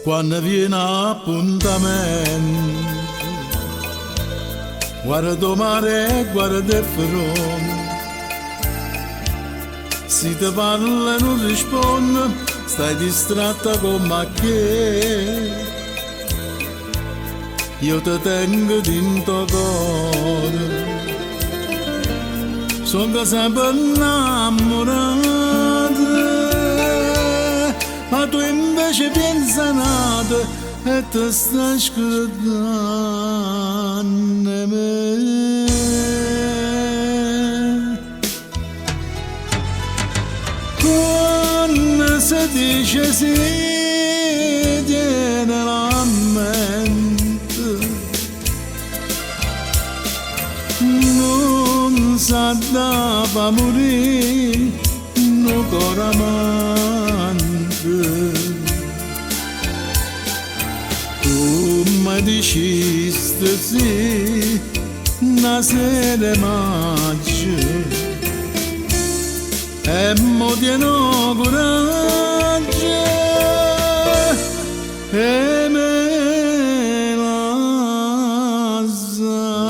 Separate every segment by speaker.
Speaker 1: quando viene appuntamento, guarda mare e guarda il fronte, se ti parla e non risponde, stai distratta come che io ti tengo dentro cuore. Sono sempre innamorata, ma tu invece pensa nata e ti stai scordando me. Quando si dice sì, tiene la mente, non sa da morire, non cuore amante. Tu mi dici sì, una sera maggio, e mo tieno coraggio e me la sa.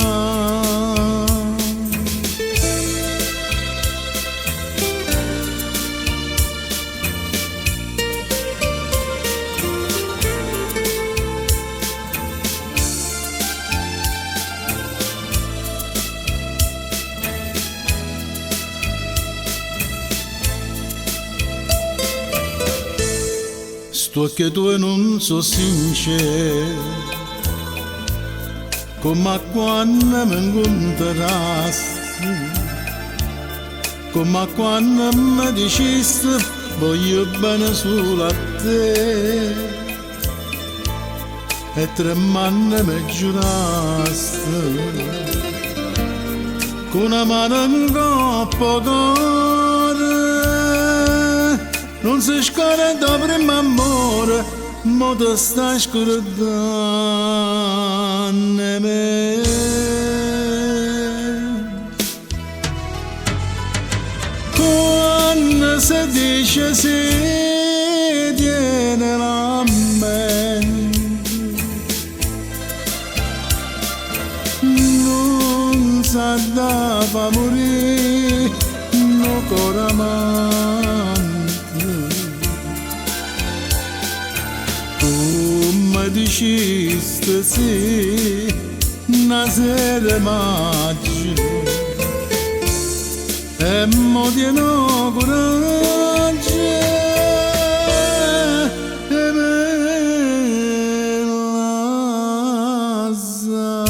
Speaker 1: Sto che tu non so sincero, come quando mi incontrasti, come quando mi dicesti voglio bene solo a te, e tremando mi giurasti, con una mano in coppa cuore. Non si scorda prima amore, ma ti stai scordando me. Quando si dice sì, tiene la mente, non sa da morire, non cuore amante. Mi dicesti sì, una sera maggio, e mo tieno coraggio e me la sa.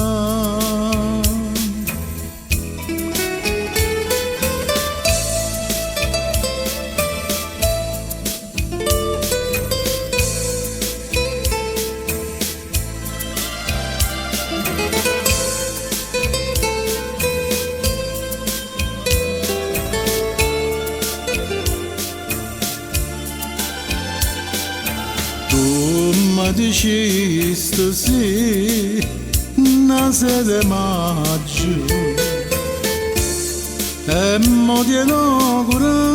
Speaker 1: Tu mi dicesti sì, una sera maggio, e mo tieno coraggio